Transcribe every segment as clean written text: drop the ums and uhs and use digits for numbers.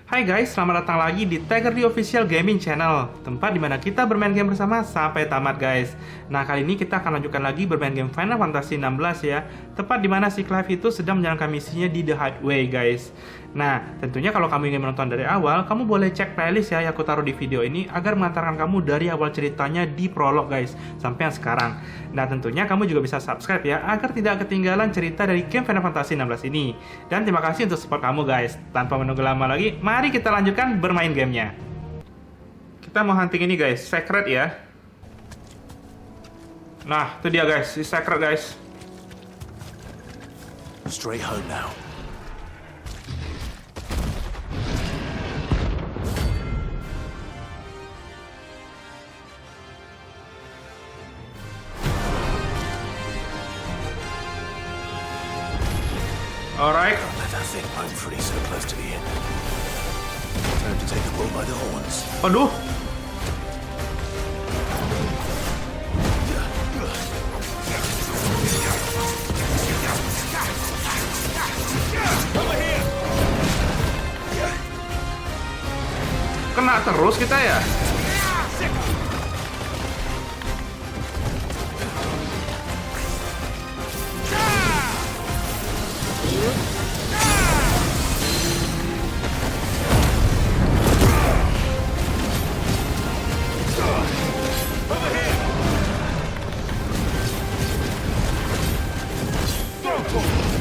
Hai guys, selamat datang lagi di Tiger Official Gaming Channel, tempat dimana kita bermain game bersama sampai tamat guys. Nah, kali ini kita akan lanjutkan lagi bermain game Final Fantasy 16 ya, tempat dimana si Clive itu sedang menjalankan misinya di The Hideaway guys. Nah, tentunya kalau kamu ingin menonton dari awal, kamu boleh cek playlist ya yang aku taruh di video ini agar mengantarkan kamu dari awal ceritanya di prolog guys, sampai yang sekarang. Nah, tentunya kamu juga bisa subscribe ya, agar tidak ketinggalan cerita dari game Final Fantasy 16 ini. Dan terima kasih untuk support kamu guys. Tanpa menunggu lama lagi, mari kita lanjutkan bermain gamenya. Kita mau hunting ini guys, secret ya. Nah, itu dia guys, si secret guys. Straight home now. Alright. Let that thing roam free so close to the end. Time to take the bull by the horns. Aduh. Kena terus kita ya.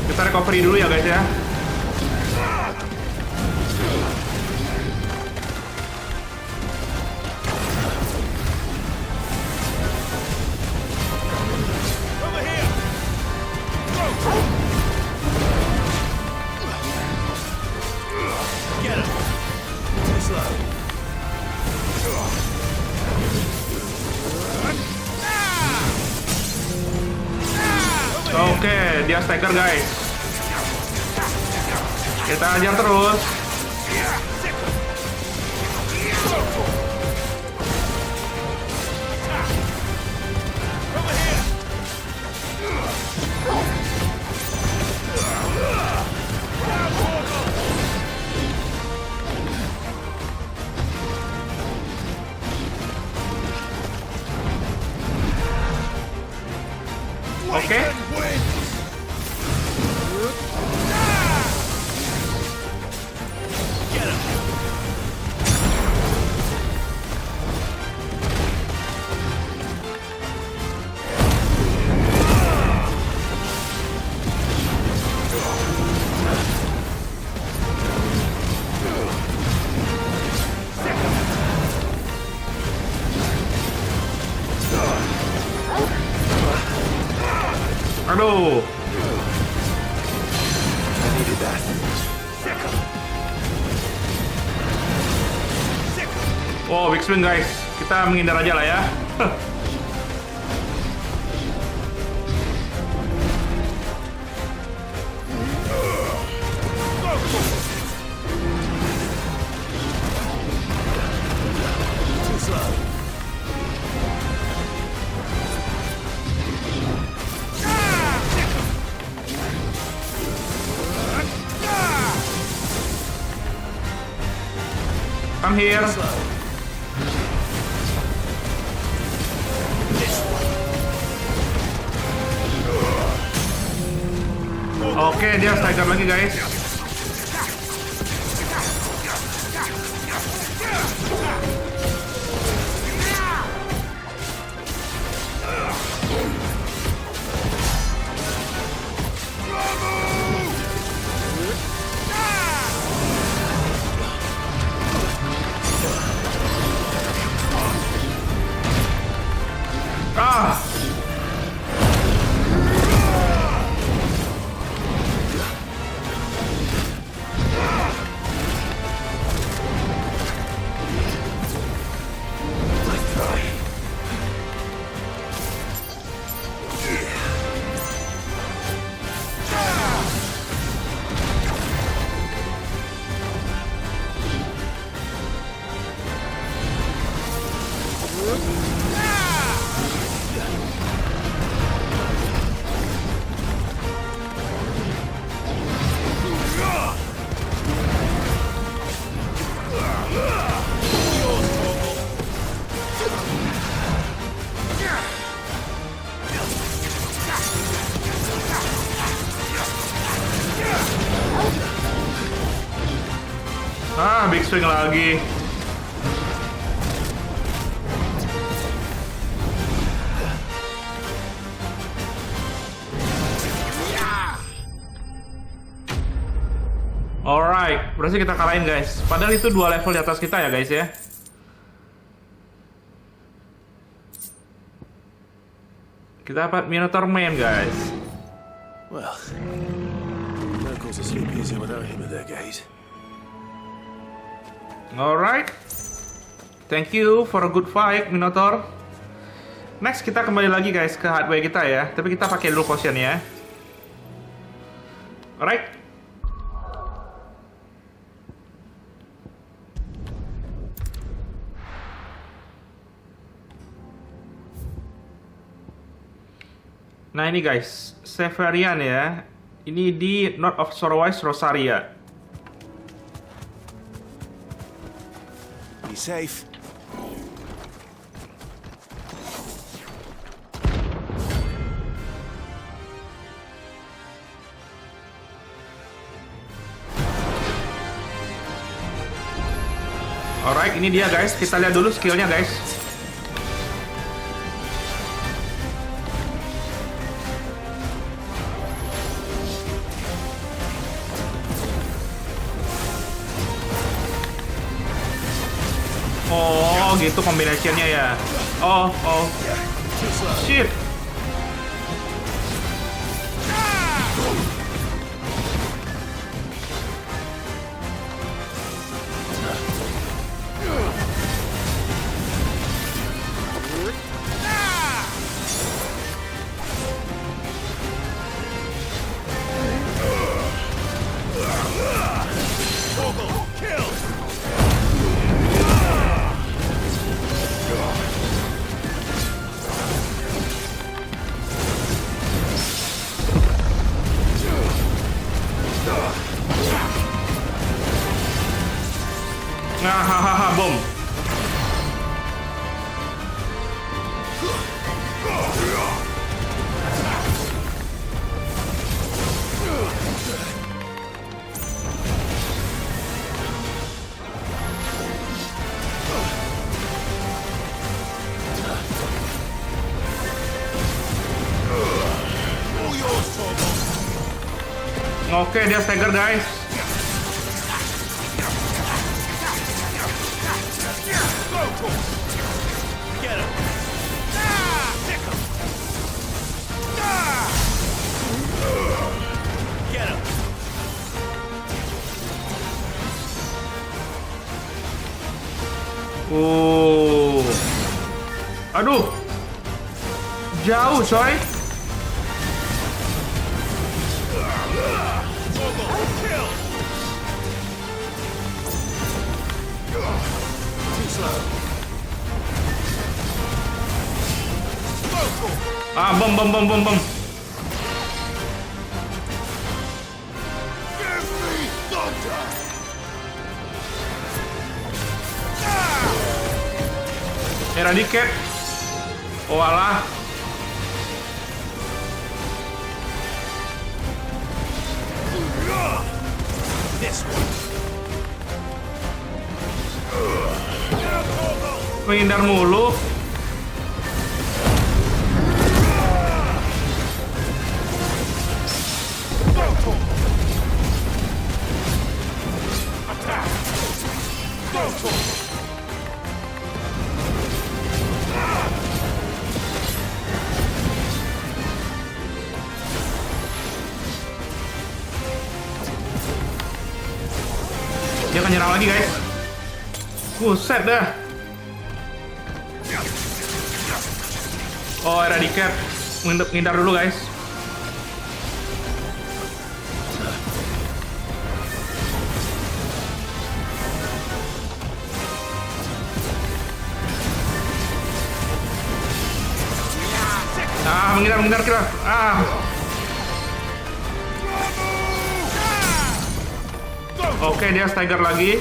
Kita recovery dulu ya guys ya. Oke, dia stagger guys. Kita ajar terus. Oke. Aduh. Wow, big swing guys. Kita menghindar aja lah ya. Come here. Oke, dia stagger lagi guys. Ah. Ah, big swing lagi. Alright, berarti kita kalahin guys. Padahal itu 2 level di atas kita ya guys ya. Kita dapat Minotaur main guys. Well, no cause to sleep easier without him at their gate. Alright. Thank you for a good fight, Minotaur. Next kita kembali lagi guys ke hardware kita ya. Tapi kita pakai dulu potion ya. Alright. Nah ini guys, Sevarian ya. Ini di North of Sorrowwise, Rosaria. Be safe. Alright, ini dia guys. Kita lihat dulu skillnya guys. Oh, gitu kombinasinya ya. Oh. Shit. Hahaha, bom. Oke, dia stagger guys. Aduh. Jauh, coy. Ah, bom. Eradicate. Oh alah. Menghindar mulu. Dia akan nyerang lagi guys. Buset dah. Oh, eradicate. Menghindar dulu guys. Ah, menghindar kira. Ah. Oke, dia stagger lagi.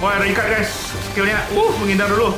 Wah, ada ikat guys. Skillnya, menghindar dulu.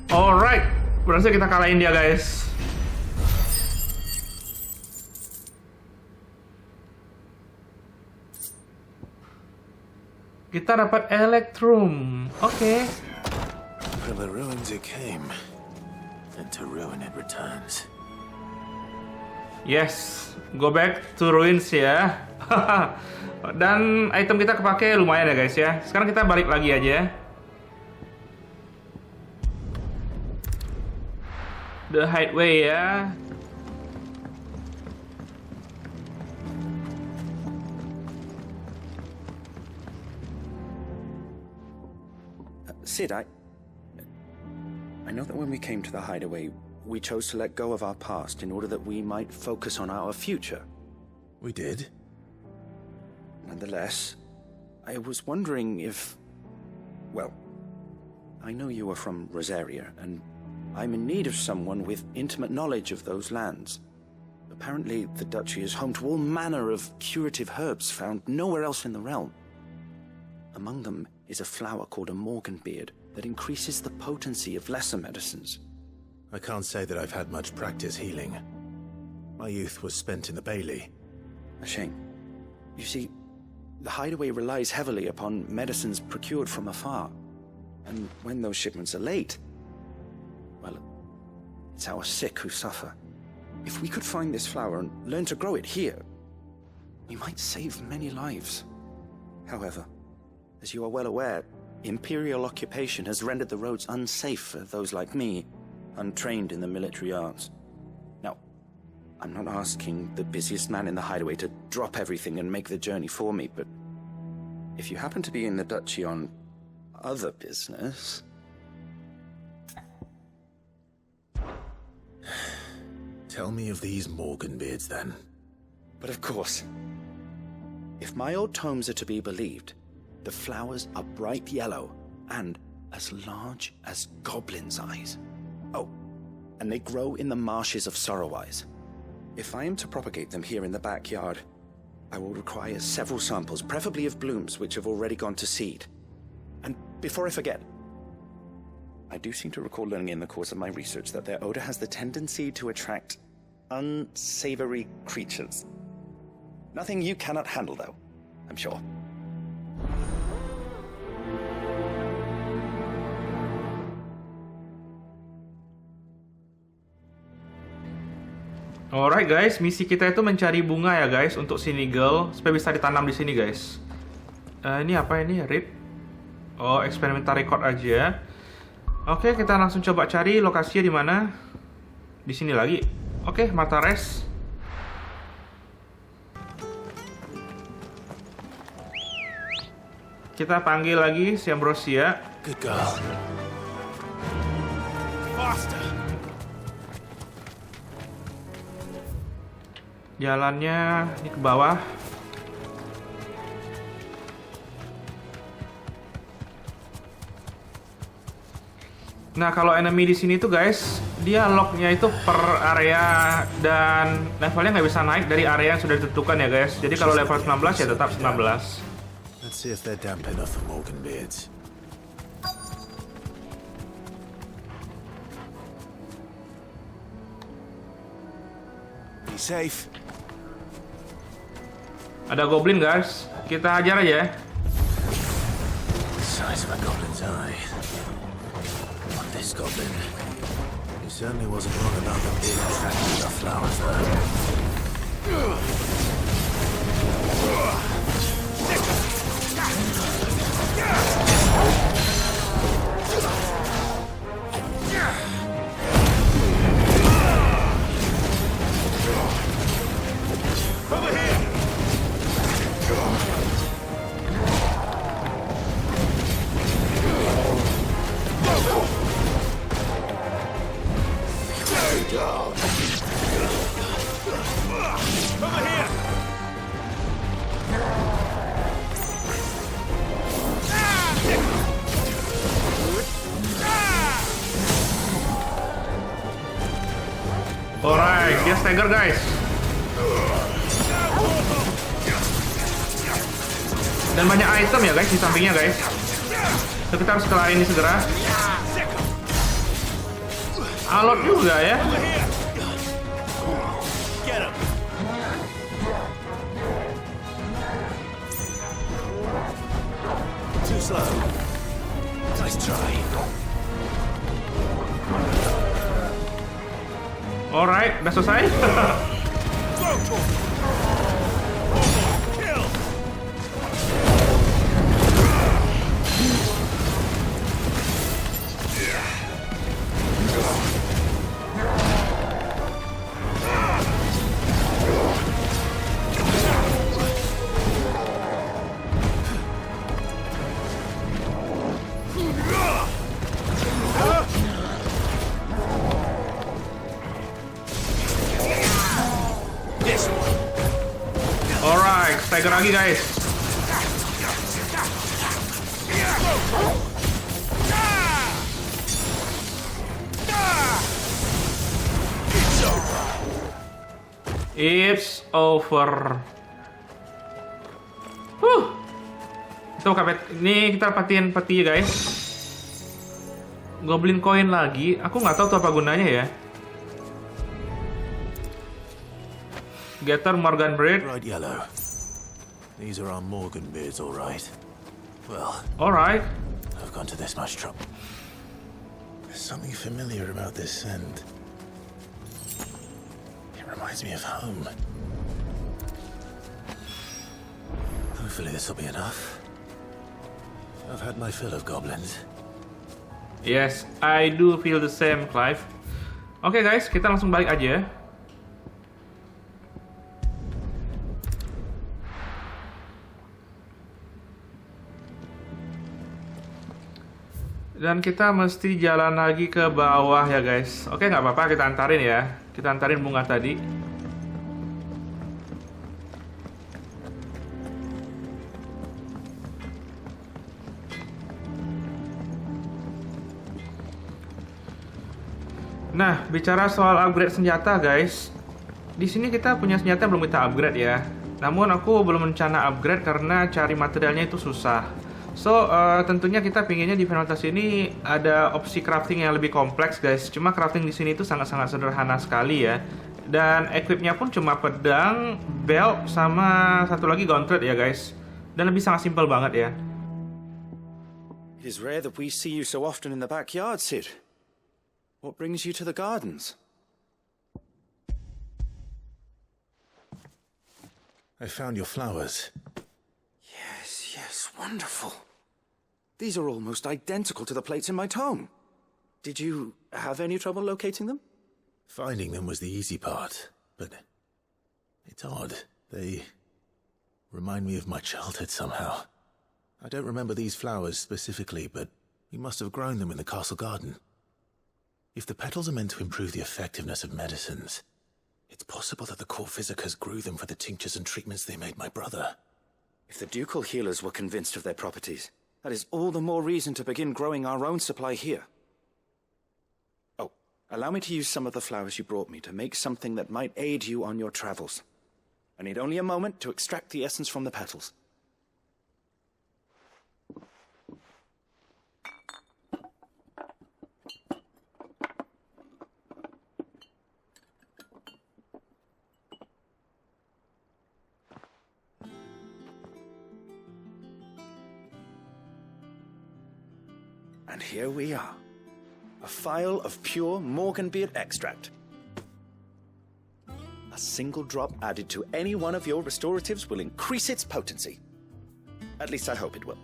Alright, berhasil kita kalahin dia guys. Kita dapat Electrum. Oke. From the ruins it came, and to ruin it returns. Yes, go back to ruins ya. Dan item kita kepake lumayan ya guys ya. Sekarang kita balik lagi aja. The Hideaway ya. Sid, I know that when we came to the Hideaway, we chose to let go of our past in order that we might focus on our future. We did? Nonetheless, I was wondering if... Well, I know you are from Rosaria, and I'm in need of someone with intimate knowledge of those lands. Apparently, the duchy is home to all manner of curative herbs found nowhere else in the realm. Among them is a flower called a morganbeard that increases the potency of lesser medicines. I can't say that I've had much practice healing. My youth was spent in the Bailey. A shame. You see, the Hideaway relies heavily upon medicines procured from afar. And when those shipments are late, well, it's our sick who suffer. If we could find this flower and learn to grow it here, we might save many lives. However, as you are well aware, Imperial occupation has rendered the roads unsafe for those like me, untrained in the military arts. Now, I'm not asking the busiest man in the Hideaway to drop everything and make the journey for me, but if you happen to be in the duchy on other business... Tell me of these morganbeards then. But of course, if my old tomes are to be believed, the flowers are bright yellow and as large as goblins' eyes. Oh, and they grow in the marshes of Sorrowise. If I am to propagate them here in the backyard, I will require several samples, preferably of blooms which have already gone to seed. And before I forget, I do seem to recall learning in the course of my research that their odor has the tendency to attract unsavory creatures. Nothing you cannot handle, though, I'm sure. Alright guys, misi kita itu mencari bunga ya guys untuk si Nigel supaya bisa ditanam di sini guys. Ini apa ini? Rip? Oh, experimental record aja. Oke, kita langsung coba cari lokasinya di mana. Di sini lagi. Oke, mata res. Kita panggil lagi si Ambrosia. Good girl. Faster. Jalannya ini ke bawah. Nah, kalau enemy di sini tuh guys, dia locknya itu per area dan levelnya nggak bisa naik dari area yang sudah ditentukan ya guys. Jadi kalau level 19 ya tetap 19. Let's see if they're damp enough for morganbeards. Be safe. Ada goblin guys, kita hajar aja. Size of a goblin's eye. Not this goblin. He certainly wasn't wrong about the big attracting the flowers though. Over here! Alright, dia stagger guys. Dan banyak item ya guys di sampingnya guys. So, kita harus kelarin ini segera. Alot juga ya. Too slow. Nice try. Alright, udah selesai. Alright, stagger lagi guys. It's over. Itu ini kita dapatin peti guys. Goblin koin lagi. Aku nggak tahu tuh apa gunanya ya. Getter Morgan Bread. Right, yellow. These are our Morgan beards, all right. Well, Alright. I've gone to this much trouble. There's something familiar about this scent. It reminds me of home. Hopefully this will be enough. I've had my fill of goblins. Yes, I do feel the same, Clive. Oke guys, kita langsung balik aja. Dan kita mesti jalan lagi ke bawah ya guys. Oke, nggak apa-apa, kita antarin ya. Kita antarin bunga tadi. Nah, bicara soal upgrade senjata guys. Di sini kita punya senjata yang belum kita upgrade ya. Namun aku belum rencana upgrade karena cari materialnya itu susah. So, tentunya kita pinginnya di Final Fantasy ini ada opsi crafting yang lebih kompleks guys. Cuma crafting di sini itu sangat-sangat sederhana sekali ya. Dan equipnya pun cuma pedang, belt, sama satu lagi gauntlet ya guys. Dan lebih sangat simpel banget ya. It is rare that we see you so often in the backyard, Sid. What brings you to the gardens? I found your flowers. Yes, wonderful. These are almost identical to the plates in my tome. Did you have any trouble locating them? Finding them was the easy part, but it's odd. They remind me of my childhood somehow. I don't remember these flowers specifically, but we must have grown them in the castle garden. If the petals are meant to improve the effectiveness of medicines, it's possible that the court physicers grew them for the tinctures and treatments they made my brother. If the ducal healers were convinced of their properties, that is all the more reason to begin growing our own supply here. Oh, allow me to use some of the flowers you brought me to make something that might aid you on your travels. I need only a moment to extract the essence from the petals. And here we are, a phial of pure Morganbeard extract. A single drop added to any one of your restoratives will increase its potency. At least I hope it will.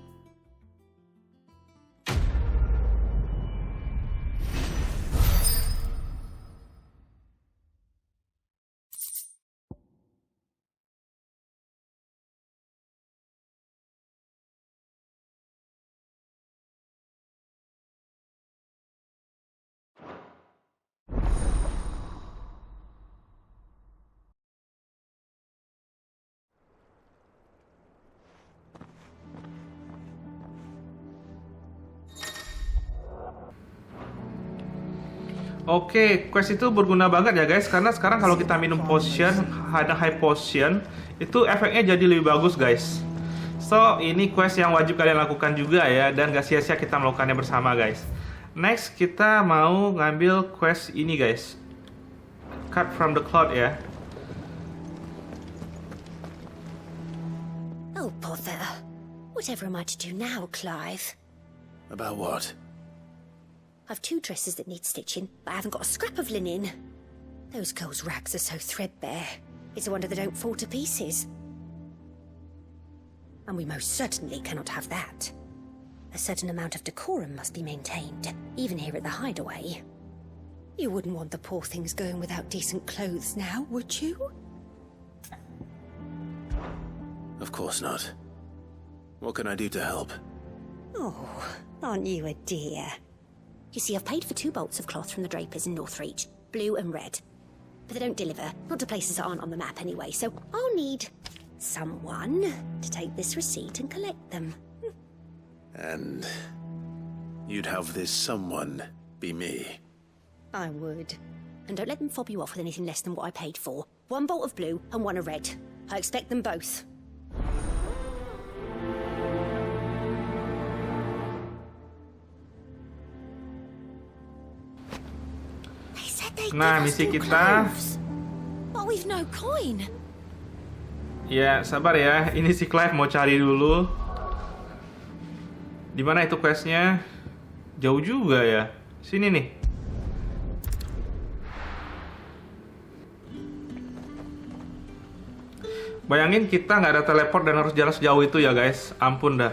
Oke, quest itu berguna banget ya guys, karena sekarang kalau kita minum potion, ada high potion, itu efeknya jadi lebih bagus guys. So, ini quest yang wajib kalian lakukan juga ya, dan gak sia-sia kita melakukannya bersama guys. Next, kita mau ngambil quest ini guys. Cut from the cloud ya. Oh, bother. Whatever am I to do now, Clive? About what? I've 2 dresses that need stitching, but I haven't got a scrap of linen. Those girls' rags are so threadbare. It's a wonder they don't fall to pieces. And we most certainly cannot have that. A certain amount of decorum must be maintained, even here at the hideaway. You wouldn't want the poor things going without decent clothes now, would you? Of course not. What can I do to help? Oh, aren't you a dear? You see, I've paid for 2 bolts of cloth from the drapers in Northreach, blue and red. But they don't deliver, not to places that aren't on the map anyway, so I'll need someone to take this receipt and collect them. And you'd have this someone be me. I would. And don't let them fob you off with anything less than what I paid for. 1 bolt of blue and 1 of red. I expect them both. Nah, misi kita. But we've no coin. Ya, sabar ya. Ini si Clive mau cari dulu. Di mana itu questnya? Jauh juga ya. Sini nih. Bayangin kita nggak ada teleport dan harus jalan sejauh itu ya guys. Ampun dah.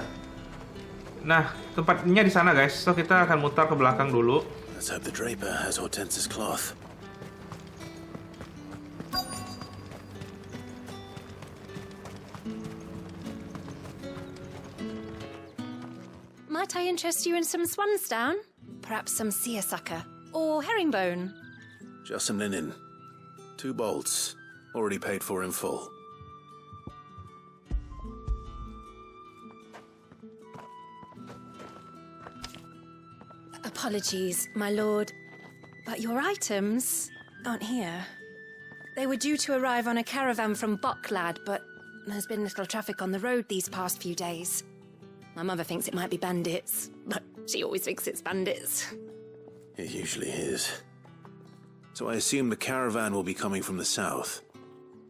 Nah, tempatnya di sana guys. So kita akan mutar ke belakang dulu. Let's hope the draper has Hortense's cloth. Might I interest you in some swansdown? Perhaps some seersucker or herringbone? Just some linen. 2 bolts. Already paid for in full. Apologies, my lord, but your items aren't here. They were due to arrive on a caravan from Bucklad, but there's been little traffic on the road these past few days. My mother thinks it might be bandits, but she always thinks it's bandits. It usually is. So I assume the caravan will be coming from the south.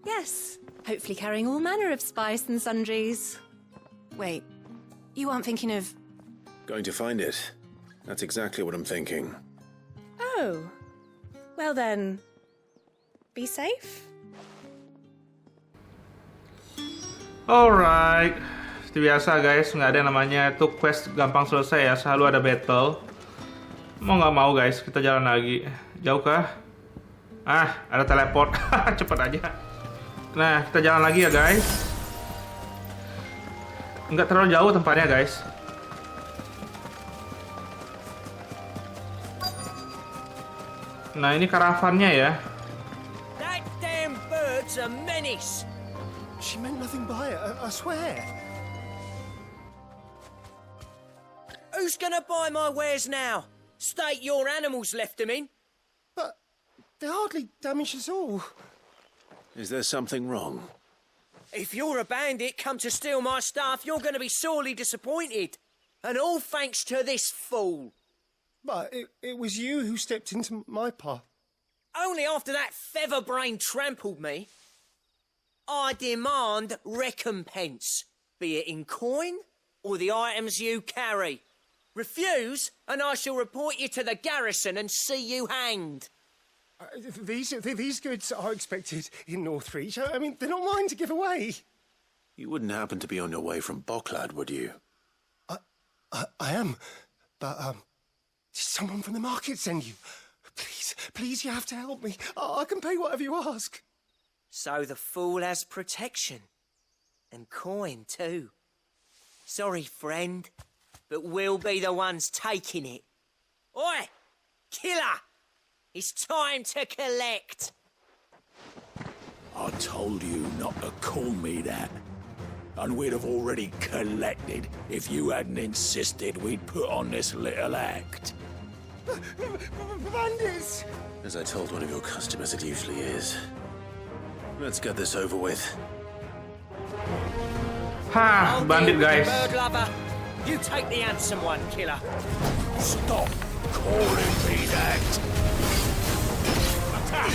Yes, hopefully carrying all manner of spice and sundries. Wait, you aren't thinking of... Going to find it. That's exactly what I'm thinking. Oh, well then, be safe. Alright. Seperti biasa guys, nggak ada yang namanya itu quest gampang selesai ya, selalu ada battle. Mau nggak mau guys, kita jalan lagi. Jauh kah? Ah, ada teleport. Cepet aja. Nah, kita jalan lagi ya guys. Nggak terlalu jauh tempatnya guys. Nah, ini karavannya ya. That damn bird's a menace. She meant nothing by it, I swear. Who's gonna buy my wares now? State your animals left them in. But they hardly damaged us all. Is there something wrong? If you're a bandit come to steal my stuff, you're gonna be sorely disappointed. And all thanks to this fool. But it was you who stepped into my path. Only after that feather-brain trampled me. I demand recompense, be it in coin or the items you carry. Refuse, and I shall report you to the garrison and see you hanged. These goods are expected in Northreach. I mean, they're not mine to give away. You wouldn't happen to be on your way from Bucklad, would you? I am, but did someone from the market send you? Please, you have to help me. I can pay whatever you ask. So the fool has protection. And coin, too. Sorry, friend, but we'll be the ones taking it. Oi! Killer! It's time to collect! I told you not to call me that. And we'd have already collected if you hadn't insisted we'd put on this little act. Bandits! As I told one of your customers, it usually is. Let's get this over with. Hah, I'll bandit deal with guys. the bird lover. You take the handsome one, killer. Stop calling me that! Attack!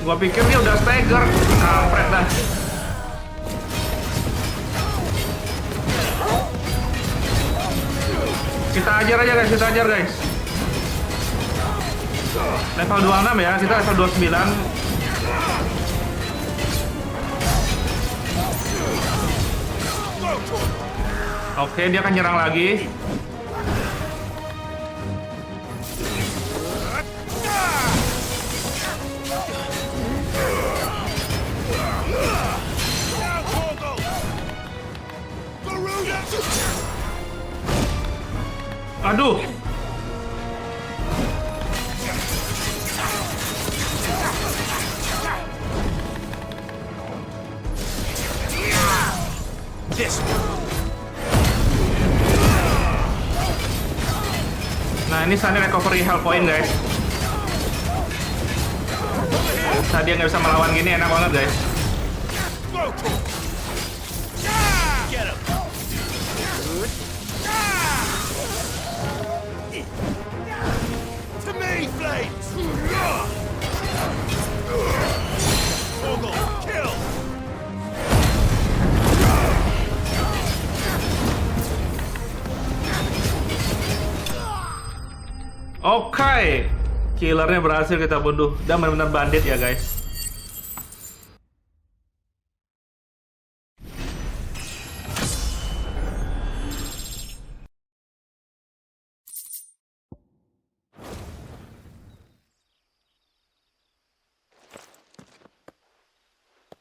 Gua pikir dia udah stagger. Kampret dah. Kita ajar aja guys, kita ajar guys. Level 26 ya, kita level 29. Oke, dia akan nyerang lagi. Aduh. Nah, ini saatnya recovery health point, guys. Saat dia nggak bisa melawan gini, enak banget, guys. Oke, killernya berhasil kita bunuh. Dan benar-benar bandit ya guys.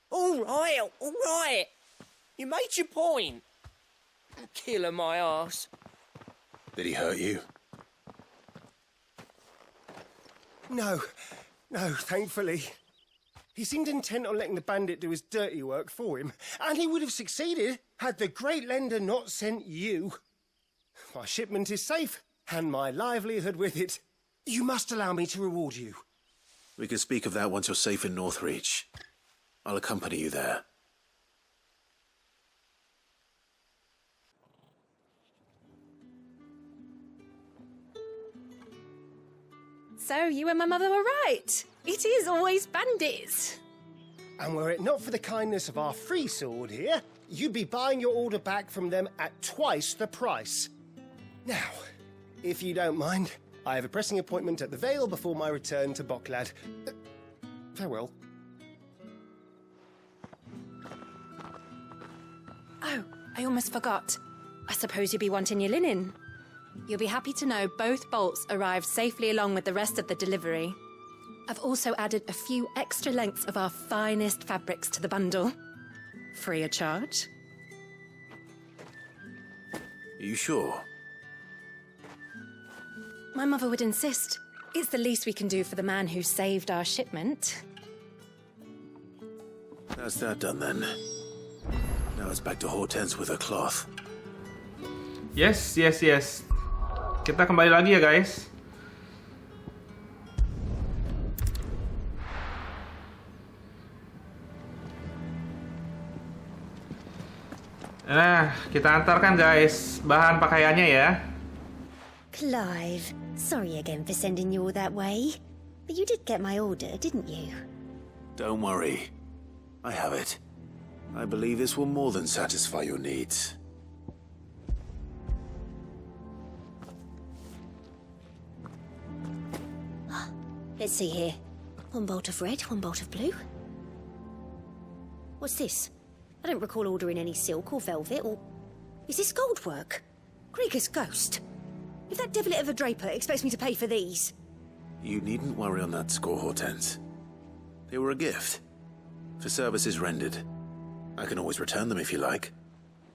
All right. You made your point. Killer my ass. Did he hurt you? No, thankfully. He seemed intent on letting the bandit do his dirty work for him, and he would have succeeded had the great lender not sent you. My shipment is safe, and my livelihood with it. You must allow me to reward you. We can speak of that once you're safe in Northreach. I'll accompany you there. So you and my mother were right. It is always bandits. And were it not for the kindness of our free sword here, you'd be buying your order back from them at twice the price. Now, if you don't mind, I have a pressing appointment at the Vale before my return to Boklad. Farewell. Oh, I almost forgot. I suppose you'll be wanting your linen. You'll be happy to know both bolts arrived safely along with the rest of the delivery. I've also added a few extra lengths of our finest fabrics to the bundle. Free of charge. Are you sure? My mother would insist. It's the least we can do for the man who saved our shipment. That's that done then. Now it's back to Hortense with her cloth. Yes. Kita kembali lagi ya guys. Nah, kita antarkan guys bahan pakaiannya ya. Clive, sorry again for sending you all that way. But you did get my order, didn't you? Don't worry. I have it. I believe this will more than satisfy your needs. Let's see here. One bolt of red, one bolt of blue. What's this? I don't recall ordering any silk or velvet or... Is this gold work? Krieger's ghost? If that devilit of a draper expects me to pay for these... You needn't worry on that score, Hortense. They were a gift. For services rendered. I can always return them if you like.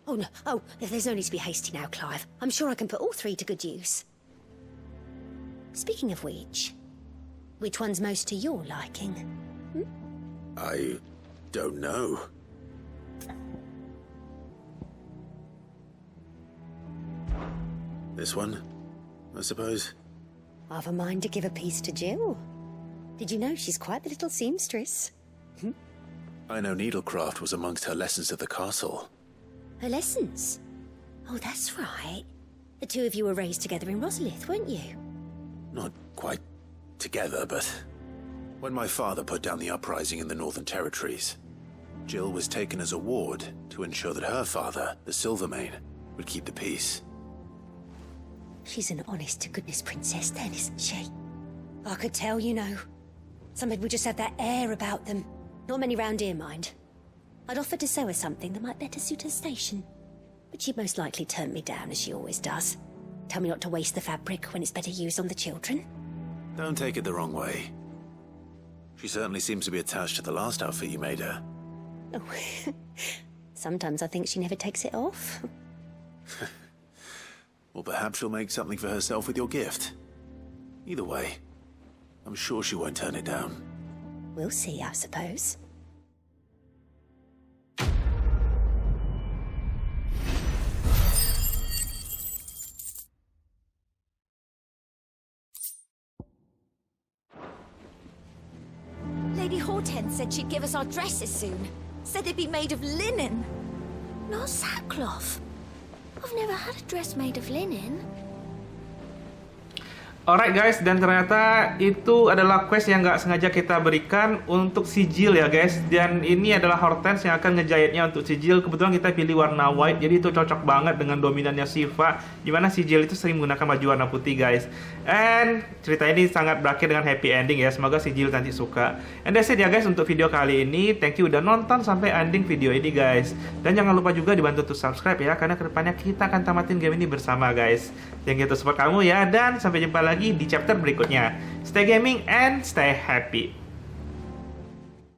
Oh, no. Oh, there's no need to be hasty now, Clive. I'm sure I can put all 3 to good use. Speaking of which one's most to your liking? I don't know. This one, I suppose. I've a mind to give a piece to Jill. Did you know she's quite the little seamstress? I know needlecraft was amongst her lessons at the castle. Her lessons? Oh, that's right. The 2 of you were raised together in Rosalith, weren't you? Not quite together, but when my father put down the uprising in the Northern Territories, Jill was taken as a ward to ensure that her father, the Silvermane, would keep the peace. She's an honest-to-goodness princess then, isn't she? I could tell, you know. Some people just have that air about them. Not many round here, mind. I'd offered to sew her something that might better suit her station. But she'd most likely turn me down, as she always does. Tell me not to waste the fabric when it's better used on the children. Don't take it the wrong way. She certainly seems to be attached to the last outfit you made her. Oh, sometimes I think she never takes it off. Or perhaps she'll make something for herself with your gift. Either way, I'm sure she won't turn it down. We'll see, I suppose. Lady Hortense said she'd give us our dresses soon. Said they'd be made of linen. Not sackcloth. I've never had a dress made of linen. Alright guys, dan ternyata itu adalah quest yang nggak sengaja kita berikan untuk sigil ya guys. Dan ini adalah Hortense yang akan ngejahitnya untuk sigil. Kebetulan kita pilih warna white, jadi itu cocok banget dengan dominannya Siva, dimana sigil itu sering menggunakan baju warna putih guys. And cerita ini sangat berakhir dengan happy ending ya. Semoga sigil nanti suka. And that's it ya guys untuk video kali ini. Thank you udah nonton sampai ending video ini guys. Dan jangan lupa juga dibantu untuk subscribe ya, karena kedepannya kita akan tamatin game ini bersama guys. Thank you untuk support kamu ya, dan sampai jumpa lagi di chapter berikutnya. Stay gaming and stay happy.